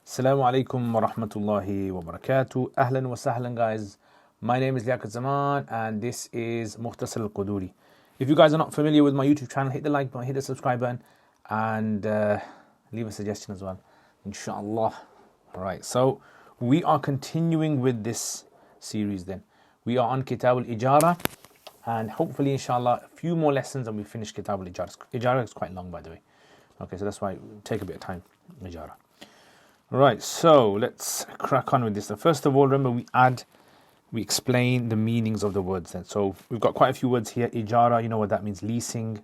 Assalamu alaikum wa rahmatullahi wa barakatuh. Ahlan wa sahlan, guys. My name is Liaquat and this is Mukhtasar al-Qudoori. If you guys are not familiar with my YouTube channel, hit the like button, hit the subscribe button, and leave a suggestion as well, inshallah. Alright, so we are continuing with this series then. We are on Kitab al-Ijara, and hopefully, inshallah, a few more lessons and we finish Kitab al-Ijara. Ijara is quite long, by the way. Okay, so that's why it will take a bit of time, Ijara. Right, so let's crack on with this. So first of all, remember we explain the meanings of the words then. So we've got quite a few words here. Ijara, you know what that means, leasing.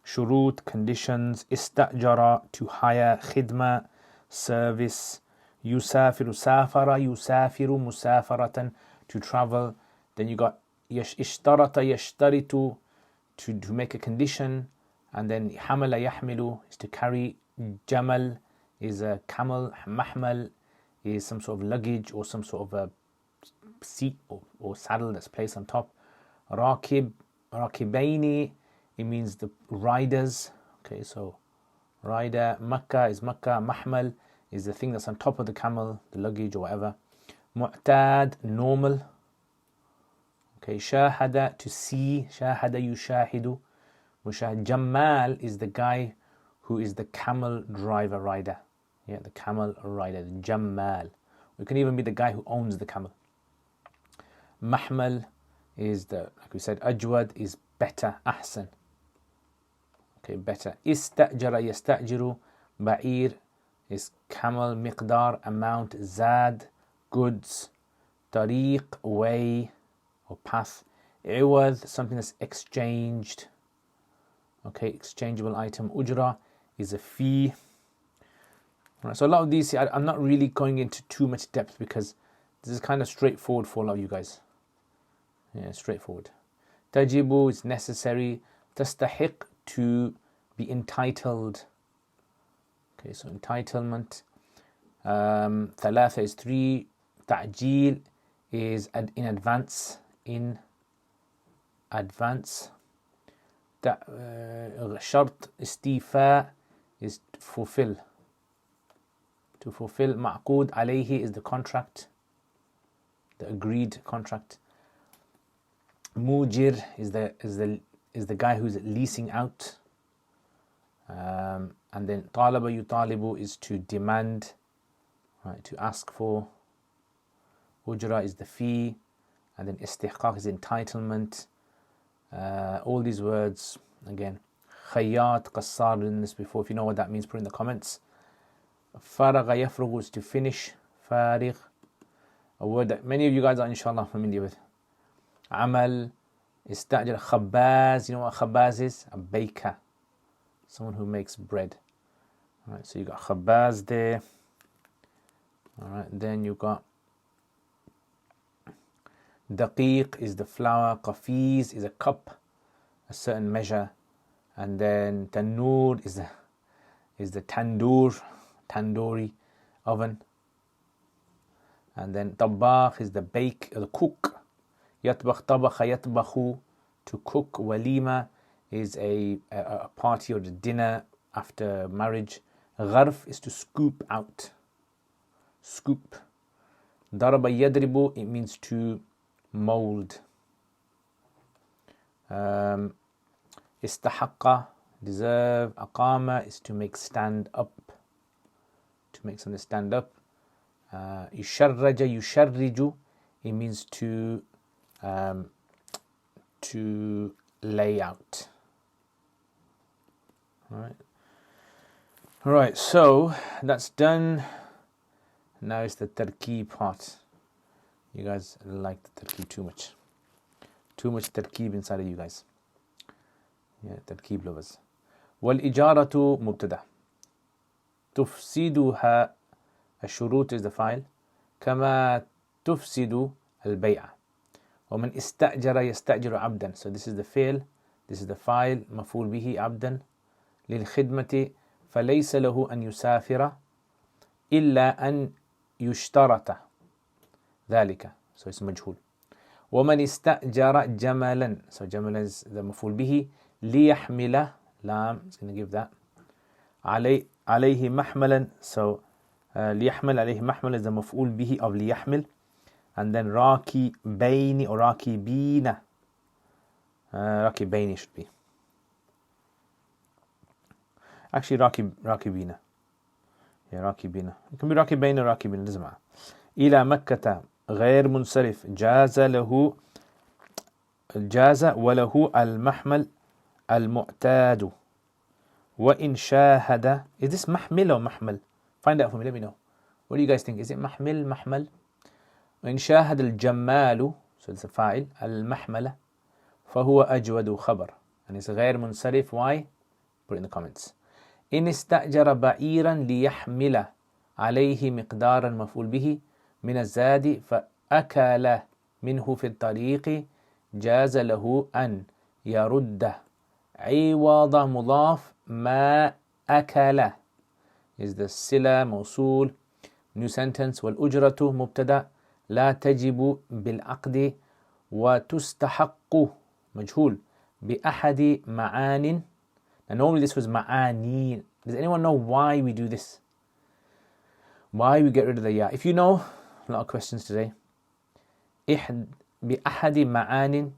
Shurut, conditions. Istajara, to hire. Khidma, service. Yusafiru, safara, yusafiru, musafaratan, to travel. Then you got ishtarata, yashtaritu, to make a condition. And then hamala, yahmilu, is to carry. Jamal is a camel. Mahmal is some sort of luggage or some sort of a seat or saddle that's placed on top. Rakib, rakibaini, it means the riders. Okay, so rider. Makkah is Makkah. Mahmal is the thing that's on top of the camel, the luggage or whatever. Mu'tad, normal. Okay, shahada, to see. Shahada yushahidu. Jamal is the guy who is the camel driver, rider. Yeah, the camel rider, the Jamal. It can even be the guy who owns the camel. Mahmal is like we said, Ajwad is better, Ahsan. Okay, better. Istajara yastajiru, Ba'ir is camel, Miqdar, amount, Zad, goods, Tariq, way or path, Iwad, something that's exchanged. Okay, exchangeable item. Ujra is a fee. Right, so a lot of these, I'm not really going into too much depth because this is kind of straightforward for a lot of you guys. Yeah, straightforward. Tajibu is necessary. Tastahiq, to be entitled. Okay, so entitlement. Thalatha is 3. Ta'jil is in advance. In advance. Shart, istifa is fulfill. To fulfill. Ma'qud alayhi is the contract, the agreed contract. Mujir is the guy who's leasing out. And then talaba yutalibu is to demand, right, to ask for. Ujra is the fee, and then istihqaq is entitlement. All these words again. Khayyat, qassar, in this before. If you know what that means, put in the comments. Faragha yafrugu is to finish. Farigh, a word that many of you guys are inshallah familiar with. Amal, istajir. Khabbaz, you know what khabbaz is? A baker, someone who makes bread. Alright, so you got khabbaz there. Alright, then you got daqiq is the flour. Qafiz is a cup, a certain measure. And then tanur is the tandoori oven. And then tabbakh is the cook. Yatbakh, tabakha, yatbakhu, to cook. Walima is a party or a dinner after marriage. Gharf is to scoop out. Scoop. Daraba yadribu, it means to mold. Istahaqqa, deserve. Aqama is to make stand up. To make something stand up. Yusharraja, yusharriju, it means to lay out. Alright, so that's done. Now it's the tarkeeb part. You guys like the tarkeeb too much. Too much tarkeeb inside of you guys. Yeah, tarkeeb lovers. Wal-ijaratu mubtada. Tufsiduha, الشروط is the file. كما تفسد البيع. ومن استأجر يستأجر عبدا. So this is the fi'l, this is the file. مفعول به عبدا. للخدمة فليس له أن يسافر إلا أن يشترط ذلك. So it's مجهول. ومن استأجر جملا. So جملا is the مفعول به. ليحمل, lam, it's going to give that. عليه محملا. So ليحمل عليه محمل is the مفعول به of ليحمل. And then راكبين or راكبين. راكبين should be. Actually راكبين. Yeah, راكبين. It can be راكبين or راكبين, doesn't matter. إلى مكة غير منصرف جاز وله المحمل المعتاد. وإن شاهد. Is this محمل or محمل? Find out for me, let me know. What do you guys think? Is it محمل? وإن شاهد الجمال, so it's a فاعل, المحملة فهو أجود خبر. And it's غير منصرف. Why? Put it in the comments. إن استأجر بعيرا ليحمل عليه مقدارا مفعول به من الزاد فأكل منه في الطريق جاز له أن يرد عوض مضاف ما أكل is the صلة موصول new sentence. والأجرة مبتدأ لا تجب بالعقد وتستحق مجهول بأحد معان. And normally this was معاني. Does anyone know why we do this? Why we get rid of the ya? If you know, a lot of questions today. بأحد معان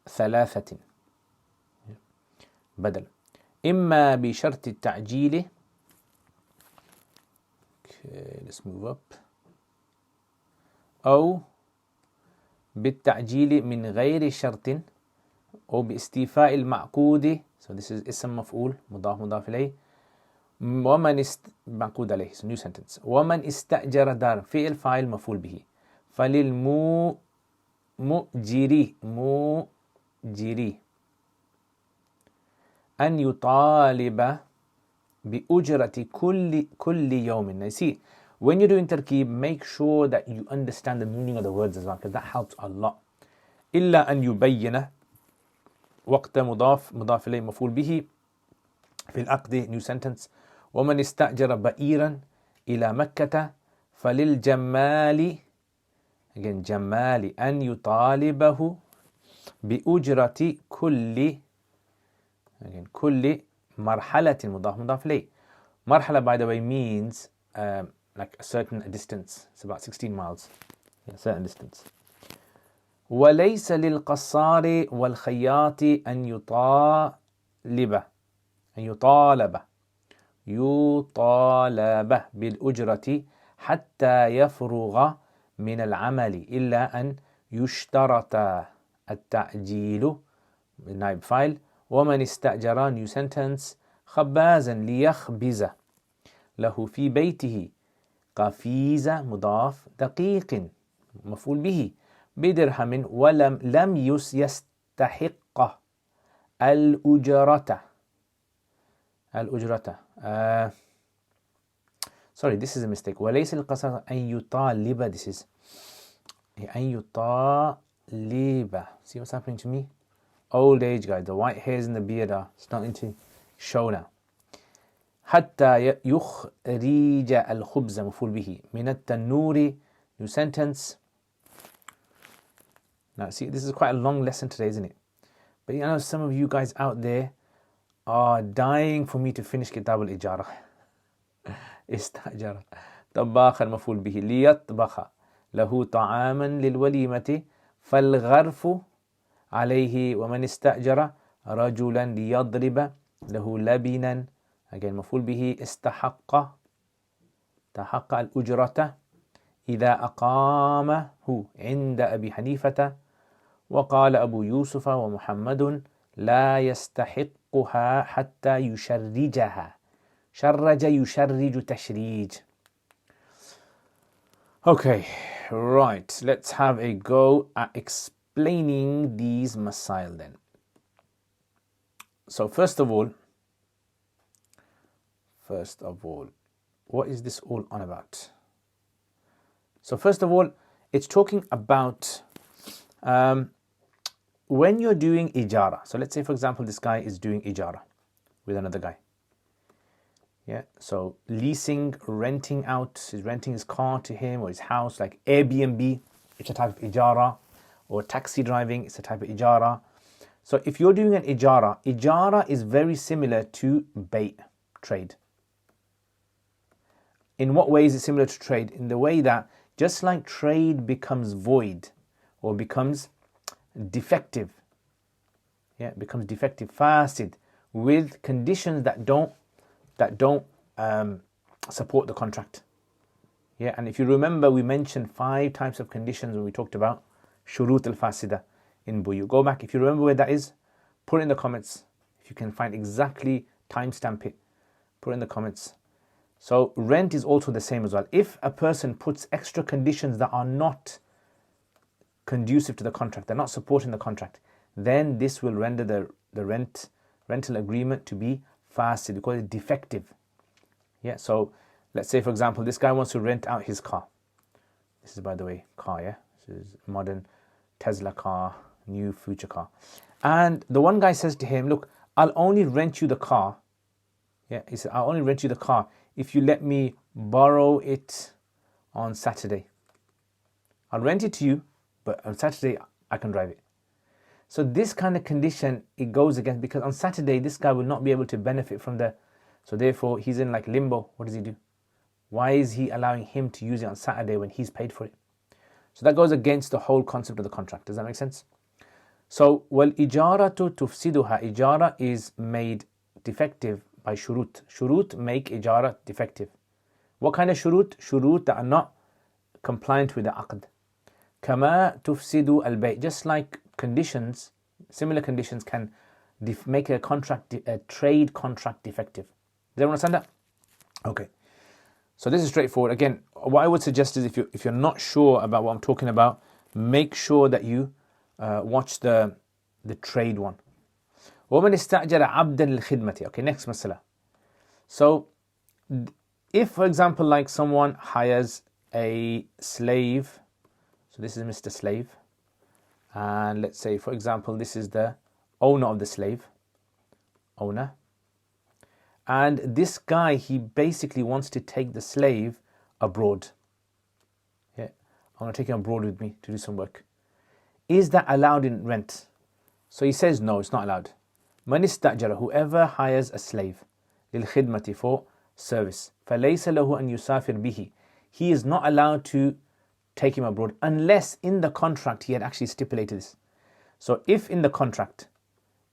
ثلاثة بدل إما بشرط التعجيل. Okay, let's move up. أو بالتعجيل من غير شرط أو باستيفاء المعقود. So this is اسم مفعول مضاف إليه. ومن معقود عليه, so new sentence. ومن استأجر دار فعل فاعل مفعول به فللمؤجري أن يطالب بأجرة كل يوم. Now you see, when you're doing تركيب, make sure that you understand the meaning of the words as well, because that helps a lot. إلا أن يبين وقت مضاف إليه مفعول به في العقد new sentence. ومن استأجر بئيرا إلى مكة فللجمال again جمال أن يطالبه بأجرة كل مرحلة مضاف إليه. مرحلة by the way means like a certain distance. It's about 16 miles. A certain distance. وليس للقصار والخياط أن يطالب بالأجرة حتى يفرغ من العمل إلا أن يشترط التعجيل نائب فاعل. ومن استأجر new sentence خبازا ليخبز له في بيته قفيز مضاف دقيق مفعول به بدرهم ولم يستحق الأجرة. Sorry, this is a mistake. وليس القصر أن يطالب. This is أن يطالب. See what's happening to me? Old age, guys. The white hairs in the beard are starting to show now. حتى يخرج الخبز مفعول به من التنور new sentence. Now see, this is quite a long lesson today, isn't it? But you know, some of you guys out there are dying for me to finish كتاب الإجارة. استأجر طباخا مفعول به ليطبخ له طعاما للوليمة فالغرف عليه. ومن استأجر رجلا ليضرب له لبنا again مفعول به استحق الأجرة إذا أقامه عند أبي حنيفة. وقال أبو يوسف ومحمد لا يستحقها حتى يشرجها. شرج يشرج تشريج. Okay, right, let's have a go at explaining these masail then. So first of all, what is this all on about? So first of all, it's talking about when you're doing ijara. So let's say, for example, this guy is doing ijara with another guy. Yeah, so leasing, renting out, he's renting his car to him or his house, like Airbnb, it's a type of ijara, or taxi driving, it's a type of ijara. So if you're doing an ijara is very similar to bay trade. In what way is it similar to trade? In the way that just like trade becomes void or becomes defective, it becomes defective, fasid, with conditions that don't support the contract. And if you remember, we mentioned 5 types of conditions when we talked about shurut al-fasida in buyu. Go back, if you remember where that is, put it in the comments. If you can find exactly, timestamp it, put it in the comments. So rent is also the same as well. If a person puts extra conditions that are not conducive to the contract, they're not supporting the contract, then this will render the rental agreement to be fasid, because it's defective. So let's say, for example, this guy wants to rent out his car. This is, by the way, car, This is modern Tesla car, new future car. And the one guy says to him, look, I'll only rent you the car. He said, I'll only rent you the car if you let me borrow it on Saturday. I'll rent it to you, but on Saturday I can drive it. So this kind of condition, it goes against, because on Saturday this guy will not be able to benefit from so therefore he's in like limbo. What does he do? Why is he allowing him to use it on Saturday when he's paid for it? So that goes against the whole concept of the contract. Does that make sense? So, wal ijaratu tufsiduha. Ijara is made defective by shurut. Shurut make ijara defective. What kind of shurut? Shurut that are not compliant with the aqd. Kama tufsidu al-bay'. Just like conditions, similar conditions can make a trade contract defective. Does everyone understand that? Okay. So this is straightforward. Again, what I would suggest is if you're not sure about what I'm talking about, make sure that you watch the trade one. وَمَنْ اسْتَأْجَرَ عَبْدًا لِلْخِدْمَةِ. Okay, next masala. So if, for example, like someone hires a slave, so this is Mr. Slave, and let's say, for example, this is the owner of the slave, and this guy, he basically wants to take the slave abroad. I'm going to take him abroad with me to do some work. Is that allowed in rent? So he says, no, it's not allowed. Man istajara, whoever hires a slave, للخدمة, for service, فليس له أن يسافر به, he is not allowed to take him abroad unless in the contract he had actually stipulated this. So if in the contract,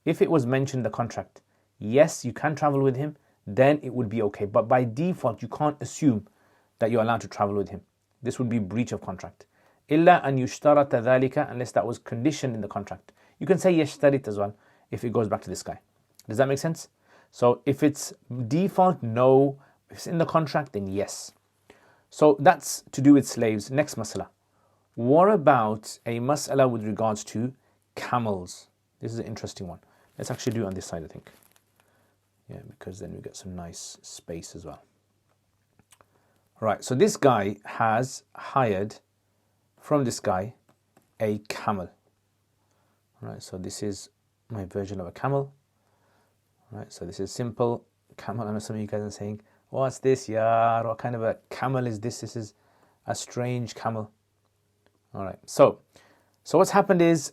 if it was mentioned in the contract, yes, you can travel with him, then it would be okay. But by default, you can't assume that you're allowed to travel with him. This would be breach of contract. إلا أن يشترط ذلك, unless that was conditioned in the contract. You can say يشترط as well if it goes back to this guy. Does that make sense? So if it's default, no. If it's in the contract, then yes. So that's to do with slaves. Next masala. What about a masala with regards to camels? This is an interesting one. Let's actually do it on this side, I think. Because then we get some nice space as well. Right, so this guy has hired from this guy a camel. Right, so this is my version of a camel. Right, so this is simple camel. I know some of you guys are saying, what's this, yaar? What kind of a camel is this? This is a strange camel. All right, so what's happened is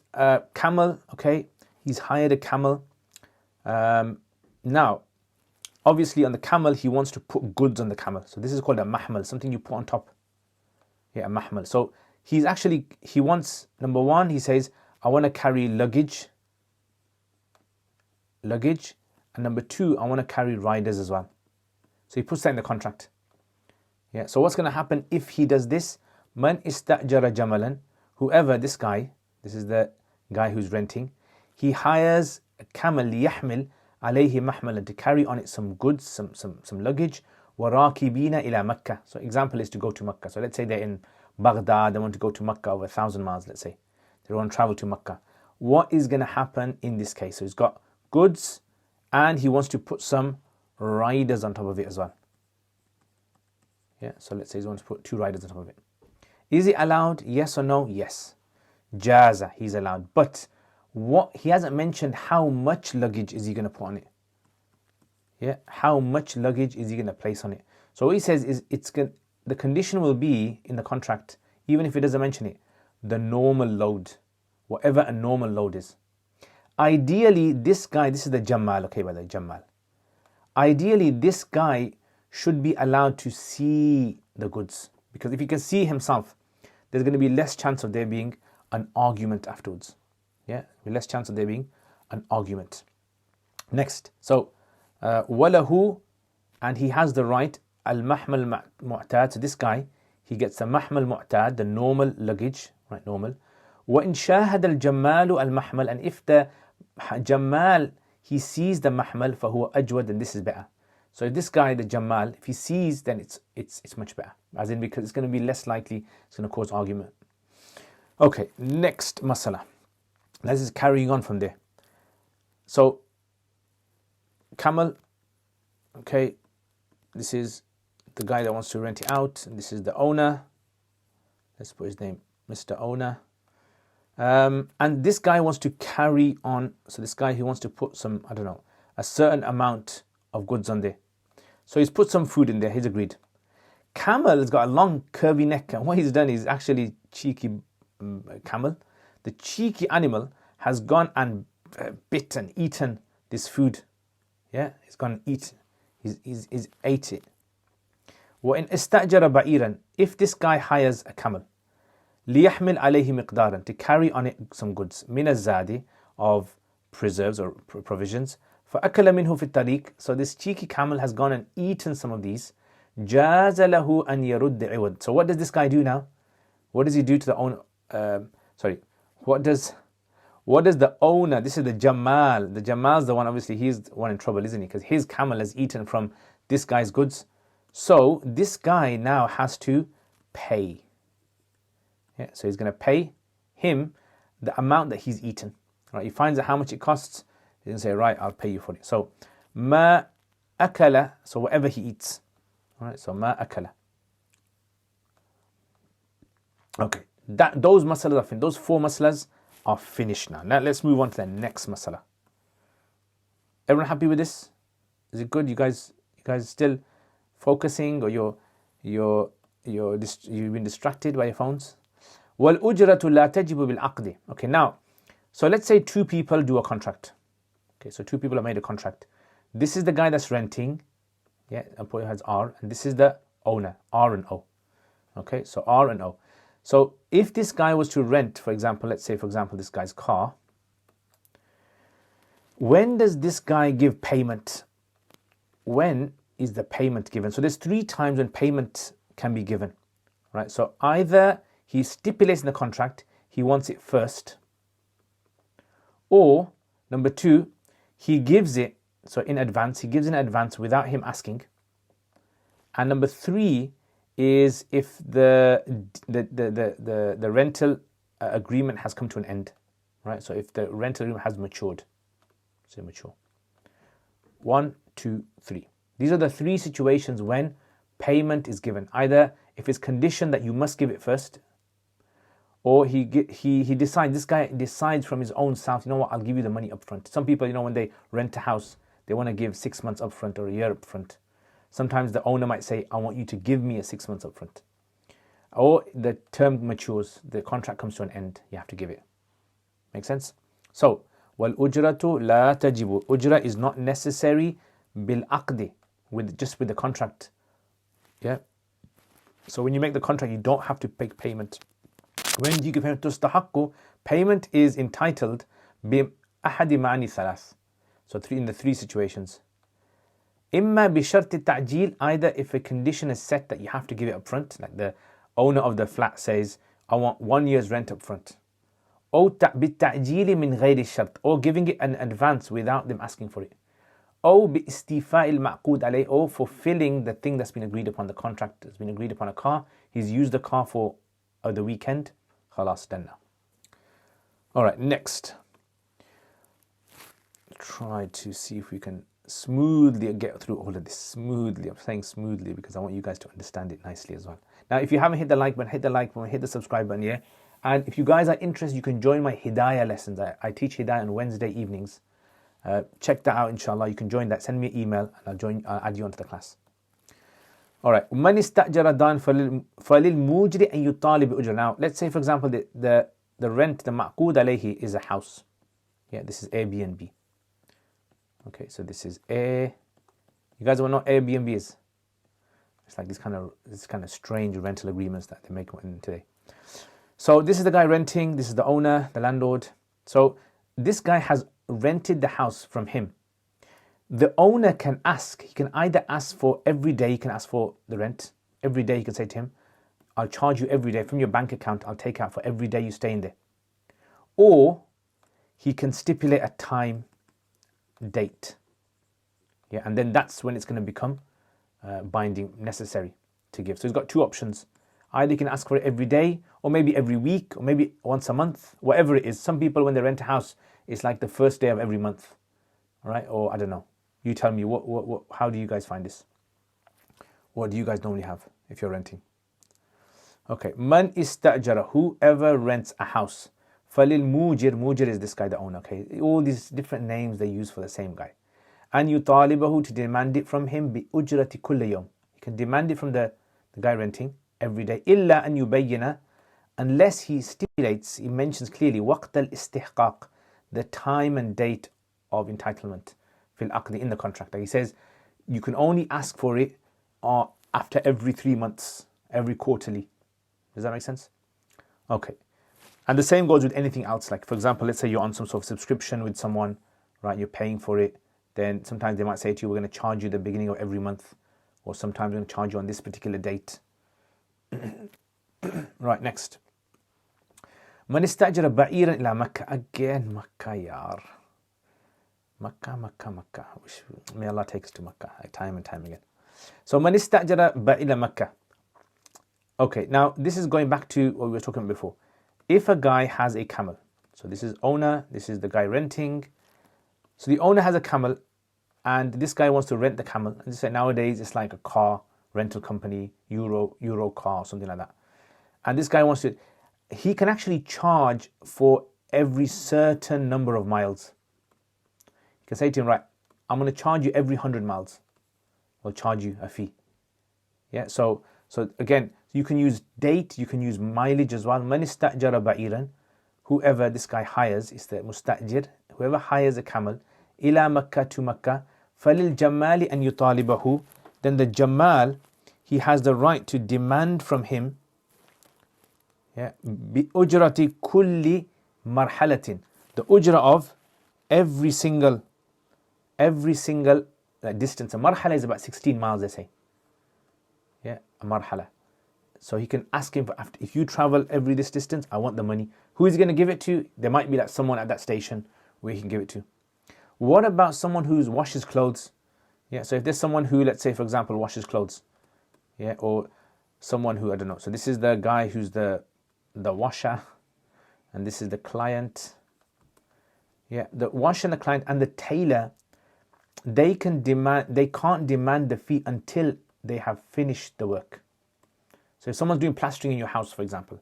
camel, okay, he's hired a camel. Now, obviously on the camel, he wants to put goods on the camel. So this is called a mahmal, something you put on top. A mahmal. So he wants, number one, he says, I want to carry luggage. And number two, I want to carry riders as well. So he puts that in the contract. So what's going to happen if he does this? Man istajara jamalan. Whoever, this guy, this is the guy who's renting, he hires a camel liyahmil alayhi mahmalan, to carry on it some goods, some luggage. Warakibina ila Makkah. So example is to go to Makkah. So let's say they're in Baghdad, they want to go to Makkah over 1,000 miles, let's say. They want to travel to Makkah. What is going to happen in this case? So he's got goods and he wants to put some riders on top of it as well. So let's say he wants to put 2 riders on top of it. Is it allowed? Yes or no? Yes. Jaza, he's allowed. But what he hasn't mentioned, how much luggage is he going to put on it? How much luggage is he going to place on it? So what he says is the condition will be in the contract, even if it doesn't mention it, the normal load, whatever a normal load is. Ideally, this guy, this is the Jamal, okay, by the Jamal. Ideally, this guy should be allowed to see the goods. Because if he can see himself, there's going to be less chance of there being an argument afterwards. Yeah, less chance of there being an argument. Next, so walahu, and he has the right al-mahmal mu'tad. So this guy, he gets the mahmal mu'tad, the normal luggage, right? Normal. وَإِنْ شَاهَدَ الْجَمَّالُ الْمَحْمَلِ, and if the Jamal, he sees the mahmal, فَهُوَ أَجْوَدْ, then this is better. So if this guy, the Jamal, if he sees, then it's much better. As in, because it's going to be less likely, it's going to cause argument. Okay, next masala. This is carrying on from there. So, Camel, okay, this is the guy that wants to rent it out, and this is the owner. Let's put his name, Mr. Owner. And this guy wants to carry on. So this guy, he wants to put some, I don't know, a certain amount of goods on there. So he's put some food in there, he's agreed. Camel has got a long curvy neck, and what he's done is actually cheeky. Camel, the cheeky animal, has gone and bit and eaten this food. Yeah, he's gone and eat. He's ate it. وَإِنْ اسْتَأْجَرَ بَعِيرًا, if this guy hires a camel, لِيَحْمِلْ عَلَيْهِ مِقْدَارًا, to carry on it some goods, مِنَ الزَّادِ, of preserves or provisions, فَأَكَلَ مِنْهُ فِي الطَّرِيقِ, so this cheeky camel has gone and eaten some of these, جَازَ لَهُ أَنْ يَرُدَّ عِوَدٍ. So what does this guy do now? What does he do to the owner? What does the owner, this is the Jamal, the Jamal's the one, obviously he's the one in trouble, isn't he? Because his camel has eaten from this guy's goods. So this guy now has to pay. Yeah, so he's going to pay him the amount that he's eaten. Right? He finds out how much it costs. He's going to say, right, I'll pay you for it. So ma akala, so whatever he eats. All right, so ma akala. Okay, those masalas are finished. Those 4 masalas are finished now. Now let's move on to the next masala. Everyone happy with this? Is it good? You guys still focusing, or you've been distracted by your phones? وَالْأُجْرَةُ لَا تَجِبُ بِالْعَقْدِ. Okay, now, so let's say 2 people do a contract. Okay, so 2 people have made a contract. This is the guy that's renting. Yeah, employer has R, and this is the owner, R and O. Okay, so R and O. So if this guy was to rent, for example, let's say, for example, this guy's car, when does this guy give payment? When is the payment given? So there's 3 times when payment can be given, right? So either he stipulates in the contract, he wants it first, or number 2, he gives it, so in advance, he gives in advance without him asking. And number 3 is if the rental agreement has come to an end, right? So if the rental agreement has matured, say mature. 1, 2, 3. These are the 3 situations when payment is given. Either if it's conditioned that you must give it first, or he decides, this guy decides from his own self, you know what, I'll give you the money up front. Some people, you know, when they rent a house, they want to give 6 months up front or a year up front. Sometimes the owner might say, I want you to give me a 6 months up front. Or the term matures, the contract comes to an end, you have to give it. Make sense? So, وَالْأُجْرَةُ لَا تَجِبُ. Ujra is not necessary بِالْعَقْدِ, just with the contract. Yeah. So when you make the contract, you don't have to pay payment. When do you give payment? تُسْتَحَقُّ, payment is entitled بِأَحَدِ مَعَنِي ثَلَاث. So in the 3 situations. إِمَّا بِشَرْطِ التَّعْجِيل, either if a condition is set that you have to give it up front, like the owner of the flat says, I want 1 year's rent up front. أو بالتعجيل من غير الشرط, or giving it in advance without them asking for it. أو باستيفاء المعقود عليه, or fulfilling the thing that's been agreed upon, the contract that's been agreed upon. A car, he's used the car for the weekend, خلاص done now. Alright, next. Try to see if we can smoothly get through all of this. Smoothly, I'm saying smoothly because I want you guys to understand it nicely as well. Now, if you haven't hit the like button, hit the like button, hit the subscribe button, yeah? And if you guys are interested, you can join my Hidayah lessons. I teach Hidayah on Wednesday evenings. Check that out, inshallah. You can join that. Send me an email and I'll add you onto the class. All right. مَنِ اسْتَأْجَرَ دَانٍ فَلِلْمُوجِرِ أَنْ يُطَالِبِ بِأُجْرٍ. Now, let's say, for example, the rent, the ma'qud alayhi is a house. Yeah, this is Airbnb. Okay, so this is A. You guys want to know what Airbnb is? It's like this kind of strange rental agreements that they make today. So this is the guy renting, this is the owner, the landlord. So this guy has rented the house from him. The owner can ask, he can either ask for every day, he can ask for the rent. Every day he can say to him, I'll charge you every day from your bank account, I'll take out for every day you stay in there. Or he can stipulate a time, date. Yeah, and then that's when it's going to become binding, necessary to give. So he's got two options. Either he can ask for it every day, or maybe every week, or maybe once a month, whatever it is. Some people, when they rent a house, it's like the first day of every month, all right? Or I don't know. You tell me, how do you guys find this? What do you guys normally have if you're renting? Okay, man istajara, whoever rents a house. Falil mujir, mujir is this guy, the owner, okay? All these different names they use for the same guy. And yutalibahu, to demand it from him, bi ujrati kulli yawm. You can demand it from the guy renting every day. Illa an yubayyana, unless he stipulates, he mentions clearly, waqt al-istihqaq, the time and date of entitlement, fil aqdi, in the contract. Like he says, you can only ask for it after every 3 months, every quarterly. Does that make sense? Okay. And the same goes with anything else. Like, for example, let's say you're on some sort of subscription with someone, right? You're paying for it. Then sometimes they might say to you, we're going to charge you the beginning of every month, or sometimes we're going to charge you on this particular date. Right, next. Man istajara ba'iran ila Makkah. Again, Makkah, yar. Makkah. May Allah take us to Makkah time and time again. So, man istajara ila Makkah. Okay, now this is going back to what we were talking about before. If a guy has a camel, so this is owner, this is the guy renting. So the owner has a camel, and this guy wants to rent the camel. And say nowadays it's like a car rental company, Euro car, something like that. And this guy wants to, he can actually charge for every certain number of miles. You can say to him, right, I'm going to charge you every 100 miles. I'll charge you a fee. Yeah, so again, you can use date, you can use mileage as well. Man istajara ba'iran, whoever this guy hires, is the mustajir, whoever hires a camel, ila Makkah, to Makkah, falil jamali an yutalibahu, then the jamal, he has the right to demand from him, yeah, bi ujrati kulli marhalatin, the ujra of every single distance. A marhala is about 16 miles, they say. Yeah, a marhala. So he can ask him, if you travel this distance, I want the money. Who is he going to give it to? There might be like someone at that station where he can give it to. What about someone who washes clothes? Yeah, so if there's someone who, let's say, for example, washes clothes, yeah, or someone who, I don't know. So this is the guy who's the washer, and this is the client. Yeah, the washer and the client and the tailor, they can't demand the fee until they have finished the work. So if someone's doing plastering in your house, for example,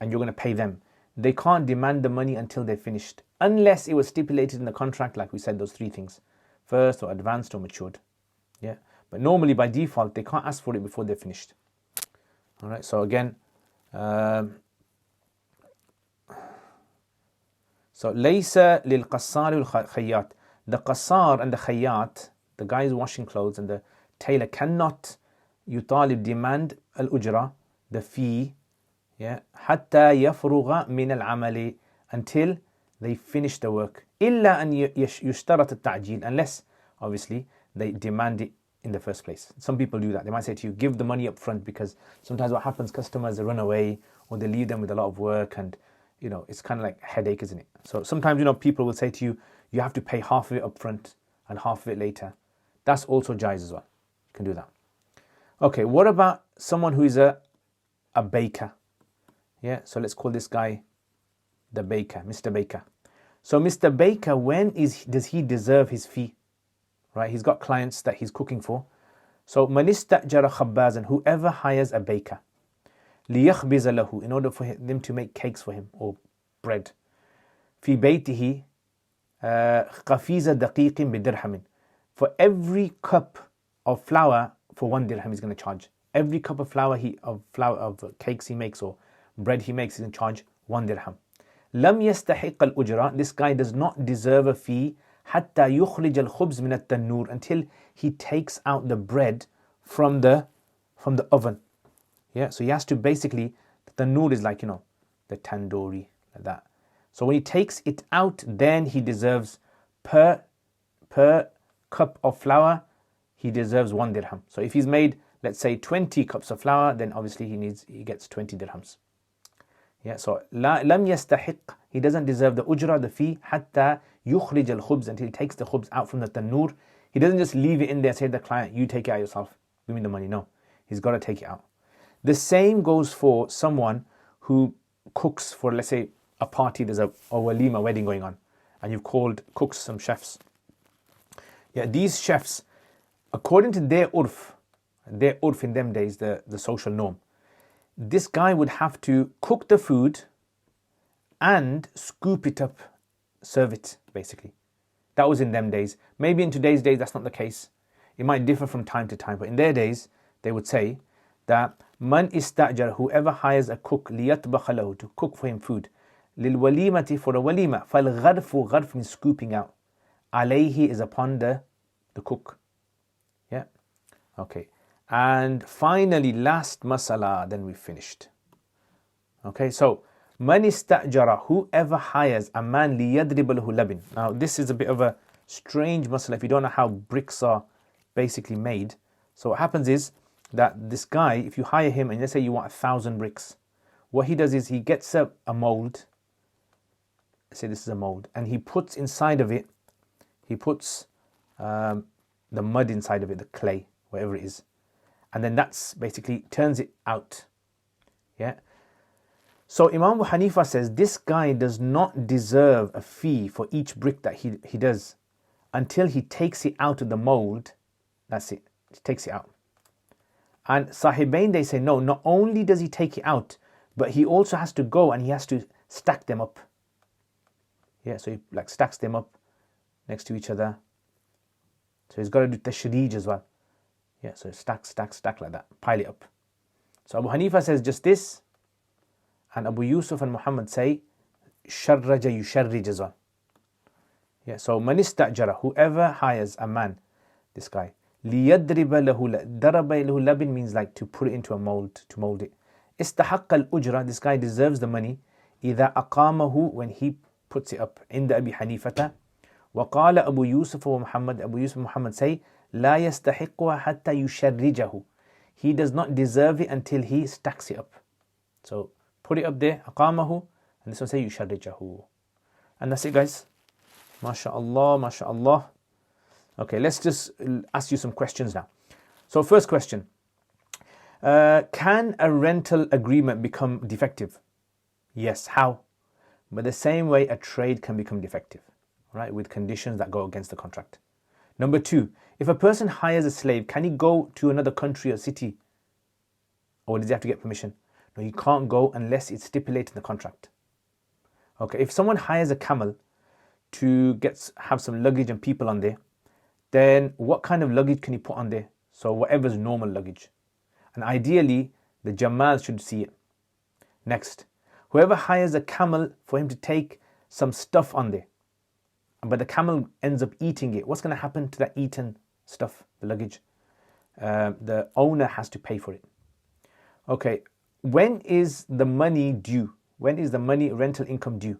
and you're going to pay them, they can't demand the money until they're finished, unless it was stipulated in the contract, like we said, those three things: first, or advanced, or matured. Yeah, but normally by default they can't ask for it before they're finished. All right. So again, so laysa lil qassar wal khayyat. The qassar and the khayyat, the guy who's washing clothes, and the tailor cannot yutalib, demand al-ujra, the fee, yeah, hatta yafrugha min al-amali, until they finish the work. Illa an yushtarat al-ta'jil, unless obviously they demand it in the first place. Some people do that. They might say to you, give the money up front, because sometimes what happens, customers, they run away, or they leave them with a lot of work, and it's kind of like a headache, isn't it? So sometimes people will say to you, you have to pay half of it up front and half of it later. That's also jaiz as well. You can do that. Okay, what about someone who is a baker? Yeah, so let's call this guy the baker, Mr. Baker. So Mr. Baker, when does he deserve his fee? Right, he's got clients that he's cooking for. So man istajara khabbazan, whoever hires a baker, liyakhbiza lahu, in order for them to make cakes for him, or bread. Fi baytihi qafiza daqiqin bidirhamin. For every cup of flour, for 1 dirham he's going to charge. Every cup of flour of cakes he makes, or bread he makes, he's going to charge 1 dirham. Lam yastahiq al-ujra, this guy does not deserve a fee, hatta yukhrij al-khubz min at-tannur, until he takes out the bread from the from the oven. Yeah, so he has to basically, the tandoor is like, the tandoori, like that. So when he takes it out, then he deserves per cup of flour, he deserves 1 dirham. So if he's made, let's say 20 cups of flour, then obviously he gets 20 dirhams. Yeah, so lam yastahiq, he doesn't deserve the ujra, the fee, hatta yukhrij al-khubz, until he takes the khubz out from the tandoor. He doesn't just leave it in there, say to the client, you take it out yourself, give me the money. No, he's got to take it out. The same goes for someone who cooks for, let's say, a party, there's a walima wedding going on, and you've called cooks, some chefs. Yeah, these chefs, according to their urf in them days, the social norm, this guy would have to cook the food and scoop it up, serve it, basically. That was in them days. Maybe in today's days, that's not the case. It might differ from time to time, but in their days, they would say that man istajar, whoever hires a cook, liyatbakha lahu, to cook for him food, lil walimati, for a walima, fal gharfu, gharf means scooping out, alayhi is upon the cook. Yeah, okay. And finally, last masala, then we finished. Okay, so man istajara, whoever hires a man liyadrib lahu labin. Now this is a bit of a strange masala if you don't know how bricks are basically made. So what happens is that this guy, if you hire him and let's say you want 1,000 bricks, what he does is he gets a mold. Let's say this is a mold, and he puts inside of it, he puts the mud inside of it, the clay, whatever it is. And then that's basically turns it out. Yeah. So Imam Abu Hanifa says this guy does not deserve a fee for each brick that he does until he takes it out of the mold. That's it. He takes it out. And Sahibain, they say no, not only does he take it out, but he also has to go and he has to stack them up. Yeah, so he like stacks them up next to each other. So he's got to do tashrij as well. Yeah, so stack like that, pile it up. So Abu Hanifa says just this, and Abu Yusuf and Muhammad say sharraja yusharrij as well. Yeah, so man istajara, whoever hires a man, this guy, liyadriba lahu, daraba lahu labin means like to put it into a mold, to mold it. Istahaqqa al-ujra, this guy deserves the money, idha aqamahu, when he puts it up. Inda Abi Hanifata, وقال أبو يوسف ومحمد, Abu Yusuf and Muhammad say, لا يستحقها حتى يشرجه. He does not deserve it until he stacks it up. So put it up there, أقامه, and this one say يشرجه. And that's it, guys. MashaAllah, MashaAllah. Okay, let's just ask you some questions now. So first question, can a rental agreement become defective? Yes, how? But the same way a trade can become defective, right, with conditions that go against the contract. Number two, if a person hires a slave, can he go to another country or city? Or does he have to get permission? No, he can't go unless it's stipulated in the contract. Okay, if someone hires a camel to have some luggage and people on there, then what kind of luggage can he put on there? So whatever's normal luggage. And ideally, the Jamal should see it. Next, whoever hires a camel for him to take some stuff on there, but the camel ends up eating it, what's going to happen to that eaten stuff, the luggage? The owner has to pay for it. Okay, when is the money due? When is the money rental income due?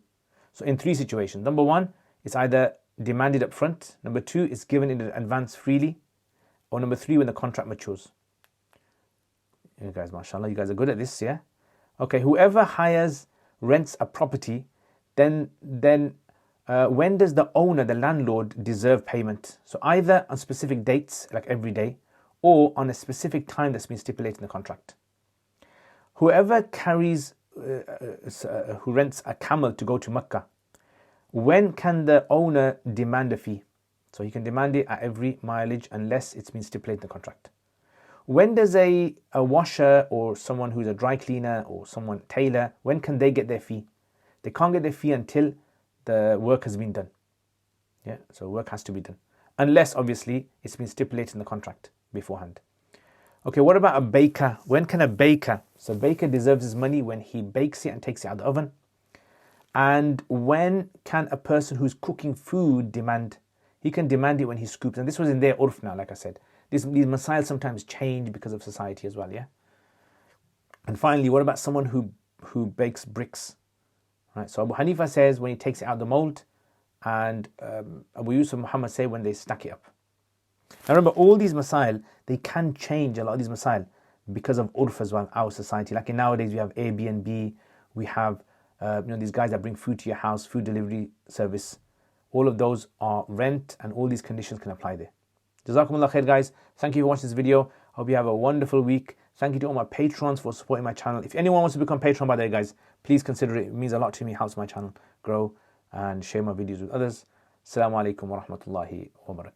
So in three situations. Number one, it's either demanded up front. Number two, it's given in advance freely. Or number three, when the contract matures. You guys, mashallah, you guys are good at this, yeah? Okay, whoever rents a property, then when does the owner, the landlord, deserve payment? So either on specific dates, like every day, or on a specific time that's been stipulated in the contract. Whoever who rents a camel to go to Mecca, when can the owner demand a fee? So he can demand it at every mileage unless it's been stipulated in the contract. When does a washer or someone who's a dry cleaner or someone tailor, when can they get their fee? They can't get their fee until the work has been done. Yeah, so work has to be done. Unless, obviously, it's been stipulated in the contract beforehand. Okay, what about a baker? When can a baker? So a baker deserves his money when he bakes it and takes it out of the oven. And when can a person who's cooking food demand? He can demand it when he scoops. And this was in their urf now, like I said. these masail sometimes change because of society as well, yeah? And finally, what about someone who bakes bricks? Right? So Abu Hanifa says when he takes it out of the mold, and Abu Yusuf Muhammad say when they stack it up. Now remember, all these masail, they can change, a lot of these masail, because of urf as well, our society. Like nowadays we have Airbnb, we have these guys that bring food to your house, food delivery service. All of those are rent, and all these conditions can apply there. Jazakumullah khair, guys. Thank you for watching this video. Hope you have a wonderful week. Thank you to all my patrons for supporting my channel. If anyone wants to become patron, by the way, guys, please consider it. It means a lot to me, helps my channel grow, and share my videos with others. Assalamu alaikum wa rahmatullahi wa barakatuh.